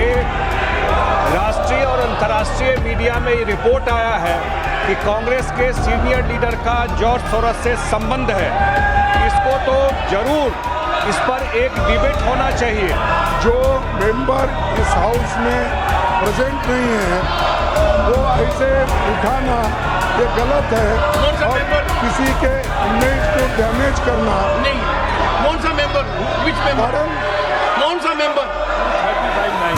ये राष्ट्रीय और अंतर्राष्ट्रीय मीडिया में ये रिपोर्ट आया है कि कांग्रेस के सीनियर लीडर का जॉर्ज सोरोस से संबंध है। इसको तो जरूर इस पर एक डिबेट होना चाहिए। जो मेंबर इस हाउस में प्रेजेंट नहीं है वो ऐसे उठाना ये गलत है और किसी के इमेज को डैमेज करना नहीं। कौन सा मेंबर? Which member? कौन सा member? 35-9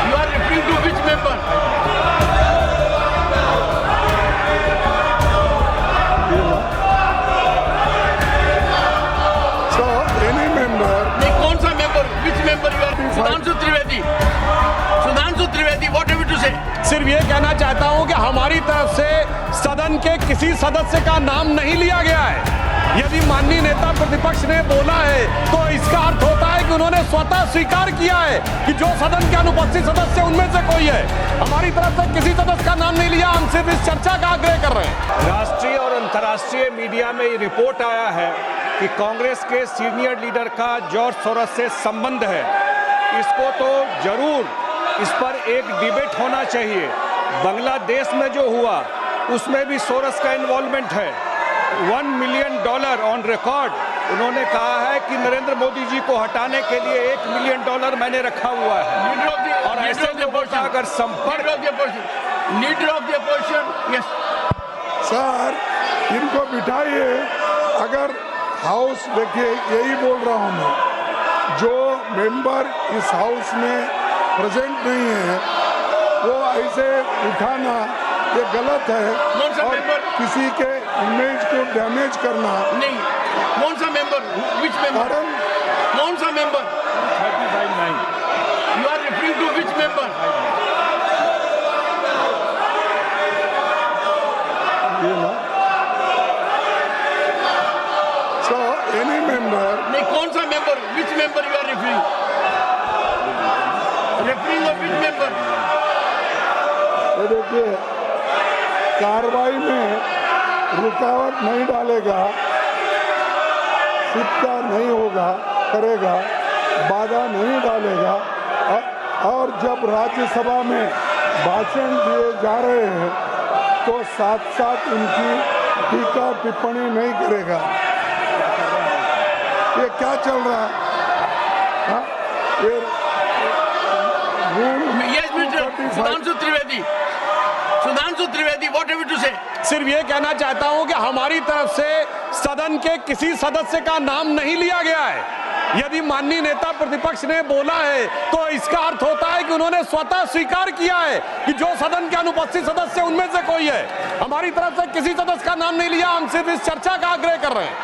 you are referring to which member? So any member नहीं, कौन सा member? Which member you are? Sudhanshu Trivedi. Sudhanshu Trivedi, what have you to say? सिर्फ ये कहना चाहता हूं कि हमारी तरफ से सदन के किसी सदस्य का नाम नहीं लिया गया है। यदि माननीय नेता प्रतिपक्ष ने बोला है तो इसका अर्थ होता है कि उन्होंने स्वतः स्वीकार किया है कि जो सदन के अनुपस्थित सदस्य उनमें से कोई है। हमारी तरफ से किसी सदस्य का नाम नहीं लिया, हम सिर्फ इस चर्चा का आग्रह कर रहे हैं। राष्ट्रीय और अंतर्राष्ट्रीय मीडिया में ये रिपोर्ट आया है कि कांग्रेस के सीनियर लीडर का जॉर्ज सोरोस से संबंध है। इसको तो जरूर इस पर एक डिबेट होना चाहिए। बांग्लादेश में जो हुआ उसमें भी सोरोस का इन्वॉल्वमेंट है। $1 मिलियन ऑन रिकॉर्ड उन्होंने कहा है कि नरेंद्र मोदी जी को हटाने के लिए $1 मिलियन मैंने रखा हुआ है। और ऐसे लोगों का अगर संपर्क leader of the opposition, yes sir इनको बिठाइए। अगर हाउस देखिए यही बोल रहा हूँ मैं, जो मेंबर इस हाउस में प्रेजेंट नहीं है वो ऐसे उठाना ये गलत है और किसी के इमेज को डैमेज करना नहीं। कौन सा मेंबर? Which member? कौन सा member? 35-9 you are referring to which member? So any member नहीं, कौन सा member? Which member you are referring? Referring of which member? ये देखिए कार्रवाई में रुकावट नहीं डालेगा, सिक्का नहीं होगा करेगा, बाधा नहीं डालेगा और जब राज्यसभा में भाषण दिए जा रहे हैं तो साथ साथ उनकी टीका टिप्पणी नहीं करेगा। ये क्या चल रहा है? हाँ? ये yes mister Sudhanshu Trivedi. Sudhanshu Trivedi, what have you to say? सिर्फ ये कहना चाहता हूं कि हमारी तरफ से सदन के किसी सदस्य का नाम नहीं लिया गया है। यदि माननीय नेता प्रतिपक्ष ने बोला है तो इसका अर्थ होता है कि उन्होंने स्वतः स्वीकार किया है कि जो सदन के अनुपस्थित सदस्य उनमें से कोई है। हमारी तरफ से किसी सदस्य का नाम नहीं लिया, हम सिर्फ इस चर्चा का आग्रह कर रहे हैं।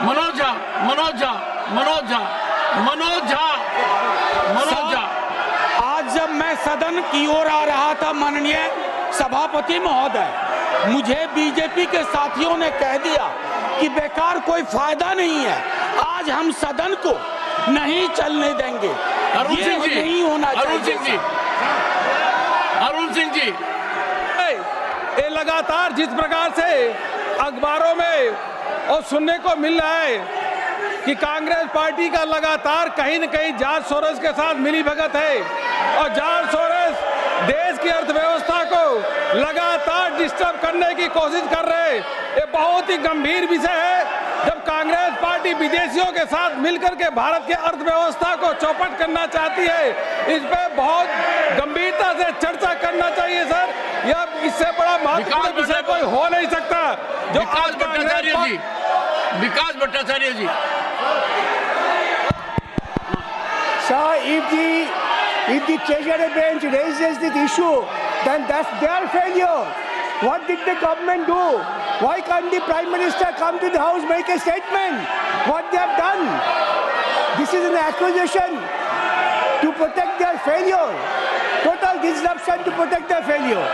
मनोज झा, मनोज झा, मनोज झा, मनोज झा, मनोज झा। आज जब मैं सदन की ओर आ रहा था माननीय सभापति महोदय, मुझे बीजेपी के साथियों ने कह दिया कि बेकार कोई फायदा नहीं है, आज हम सदन को नहीं चलने देंगे। अरुण ये सिंह जी, नहीं होना चाहिए। अरुण सिंह जी, अरुण सिंह जी, ये लगातार जिस प्रकार से अखबारों में और सुनने को मिल रहा है कि कांग्रेस पार्टी का लगातार कहीं न कहीं जॉर्ज सोरोस के साथ मिली भगत है और जॉर्ज सोरोस देश की अर्थव्यवस्था को लगातार डिस्टर्ब करने की कोशिश कर रहे हैं। ये बहुत ही गंभीर विषय है। जब कांग्रेस पार्टी विदेशियों के साथ मिलकर के भारत की अर्थव्यवस्था को चौपट करना चाहती है, इस पे बहुत गंभीरता से चर्चा करना चाहिए सर। यह इससे बड़ा महत्वपूर्ण विषय कोई हो नहीं सकता। जो विकास भट्टाचार्य जी, विकास भट्टाचार्य जी। Sir, if the treasury bench raises this issue, then that's their failure. What did the government do? Why can't the Prime Minister come to the House, make a statement? What they have done? This is an accusation to protect their failure. Total disruption to protect their failure.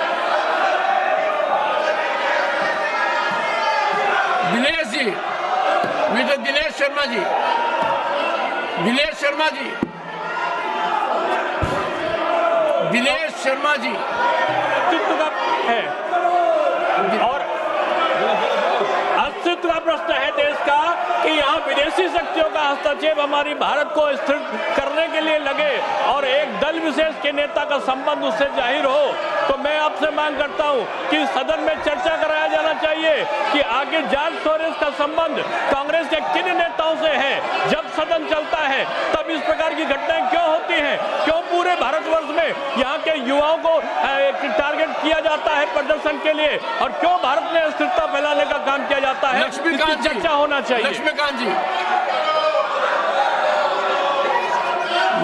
Dinesh ji, mister Dinesh Sharma ji, Dinesh Sharma ji, Dinesh Sharma ji है और अस्तित्व का प्रश्न है देश का कि यहाँ विदेशी शक्तियों का हस्तक्षेप हमारी भारत को स्थिर करने के लिए लगे और एक दल विशेष के नेता का संबंध उससे जाहिर हो, तो मैं आपसे मांग करता हूँ कि सदन में चर्चा कराया जाना चाहिए कि आगे जॉर्ज सोरोस का संबंध कांग्रेस के किन नेताओं से है। जब सदन चलता है तब इस प्रकार की घटनाएं क्यों होती हैं? क्यों पूरे भारतवर्ष में यहाँ के युवाओं को टारगेट किया जाता है प्रदर्शन के लिए, और क्यों भारत में अस्थिरता फैलाने का काम किया जाता है? इसकी चर्चा होना चाहिए। Laxmikant ji,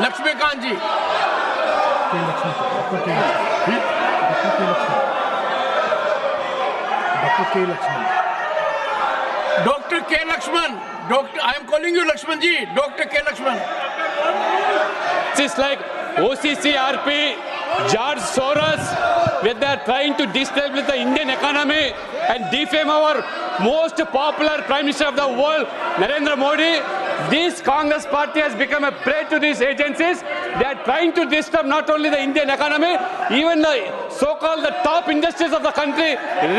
Laxmikant ji, doctor K Laxman, doctor, I am calling you Laxman ji, doctor K Laxman. It's like OCCRP, George Soros, where they are trying to destabilize the Indian economy and defame our most popular Prime Minister of the world, Narendra Modi. This Congress party has become a prey to these agencies. They are trying to disturb not only the Indian economy, even the so-called the top industries of the country.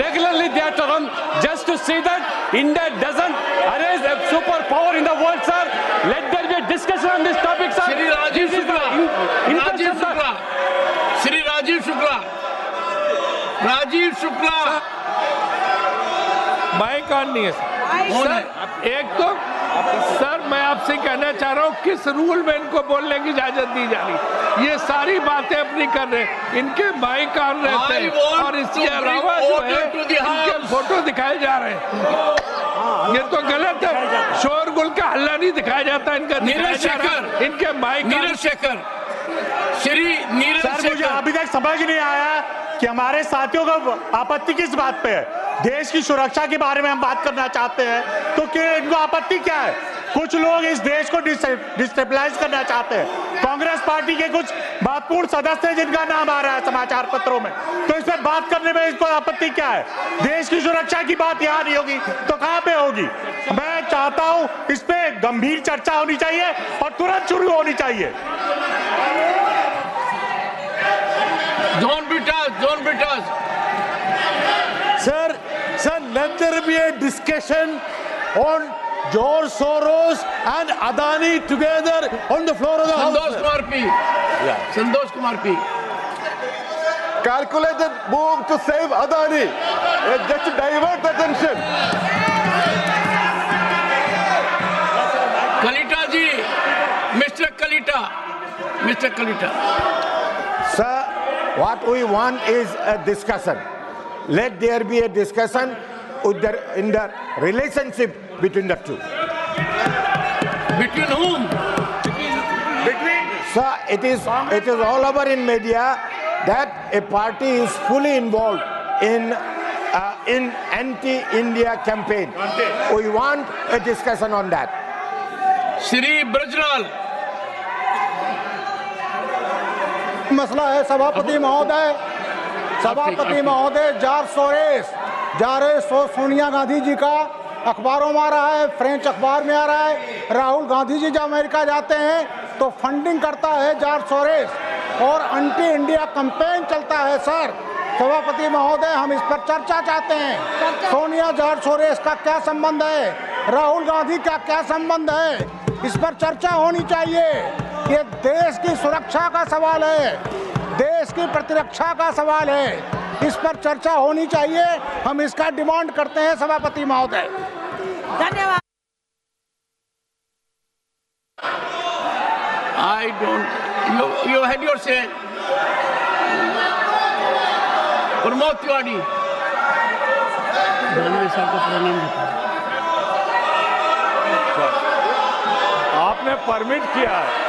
Regularly they are to run just to see that India doesn't arise a superpower in the world, sir. Let there be a discussion on this topic, sir. Shri Rajiv Shukla, Shri Rajiv Shukla, Rajiv Shukla, mike on नहीं है sir. एक तो sir मैं आपसे कहना चाह रहा हूँ किस रूल में इनको बोलने की इजाजत दी जा रही। ये सारी बातें अपनी कर रहे हैं, इनके माइक ऑन रहते हैं और इसके अलावा जो है इनके फोटो दिखाए जा रहे हैं। ये तो गलत है, शोरगुल का हल्ला नहीं दिखाया जाता इनका, इनके माइक। नीरज शेखर, श्री नीरज शेखर, मुझे अभी तक समझ नहीं आया कि हमारे साथियों का आपत्ति किस बात पे है। देश की सुरक्षा के बारे में हम बात करना चाहते हैं तो क्या इनको आपत्ति क्या है? कुछ लोग इस देश को डिस्टेबलाइज करना चाहते हैं। कांग्रेस पार्टी के कुछ महत्वपूर्ण सदस्य जिनका नाम आ रहा है समाचार पत्रों में, तो इस पर बात करने में इसको आपत्ति क्या है? देश की सुरक्षा की बात यहाँ नहीं होगी तो कहाँ पे होगी? मैं चाहता हूँ इस पे गंभीर चर्चा होनी चाहिए और तुरंत शुरू होनी चाहिए। John Britas. Sir, let there be a discussion on George Soros and Adani together on the floor of the House. Santosh Kumar P. Calculated move to save Adani, just to divert the attention. Kalita ji, Mr. Kalita. Sir, what we want is a discussion. Let there be a discussion in the relationship between the two. Between whom? Sir, it is all over in media that a party is fully involved in anti-India campaign. We want a discussion on that. Shri Brajlal. मसला है सभापति महोदय, George Soros Sonia Gandhi ji का अखबारों में आ रहा है, French अखबार में आ रहा है। राहुल गांधी जी जब अमेरिका जाते हैं तो फंडिंग करता है जॉर्ज सोरोस और एंटी इंडिया कैंपेन चलता है। सर सभापति महोदय, हम इस पर चर्चा चाहते हैं। सोनिया जॉर्ज सोरोस का क्या संबंध है, राहुल गांधी का क्या संबंध है, इस पर चर्चा होनी चाहिए। ये देश की सुरक्षा का सवाल है, देश की प्रतिरक्षा का सवाल है, इस पर चर्चा होनी चाहिए। हम इसका डिमांड करते हैं सभापति महोदय। धन्यवाद। I don't. You had your say. Pramod Tiwari. आपने परमिट किया है।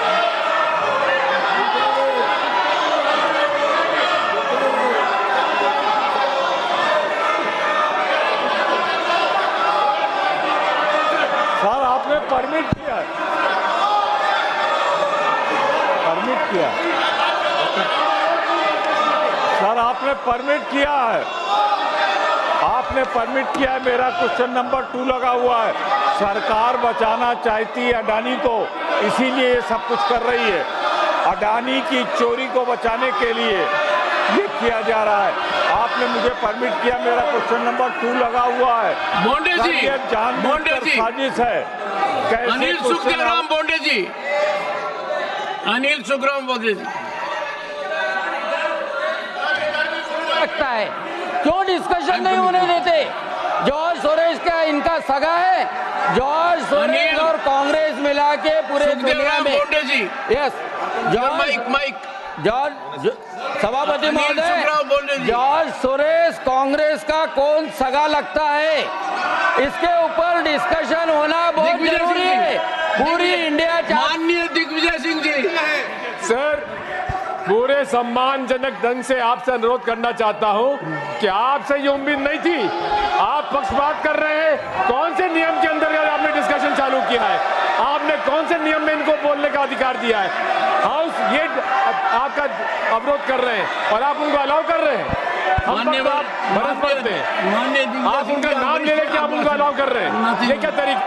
सर आपने परमिट किया, सर आपने परमिट किया है, मेरा क्वेश्चन नंबर 2 लगा हुआ है। सरकार बचाना चाहती है अडानी को, इसीलिए ये सब कुछ कर रही है। अडानी की चोरी को बचाने के लिए ये किया जा रहा है। आपने मुझे परमिट किया, मेरा क्वेश्चन नंबर 2 लगा हुआ है। बोंडे जी, ये बोंडे जानबूझकर जी, साजिश है। कैसे अनिल सुखदेवराम बोंडे जी, अनिल सुखराम बोंडे जी, लगता है क्यों डिस्कशन नहीं होने देते? जॉर्ज सोरेस का इनका सगा है, जॉर्ज सोरेस और कांग्रेस मिला के पूरे दुनिया में। बोंडे जी, यस, जॉर्ज जॉर्ज सभापति महोदय, जॉर्ज सोरेस कांग्रेस का कौन सगा लगता है, इसके ऊपर डिस्कशन होना बहुत जरूरी है। पूरी इंडिया माननीय दिग्विजय सिंह जी, सर पूरे सम्मानजनक ढंग से आपसे अनुरोध करना चाहता हूं कि आपसे ये उम्मीद नहीं थी। आप पक्षपात कर रहे हैं। कौन से नियम के अंतर्गत आपने डिस्कशन चालू किया है? आपने कौन से नियम में इनको बोलने का अधिकार दिया है? हाउस ये आपका अवरोध कर रहे हैं और आप उनको अलाउ कर रहे हैं। हम आप उनका नाम ले लेके आप उनको अलाउ कर रहे हैं, ये क्या तरीका?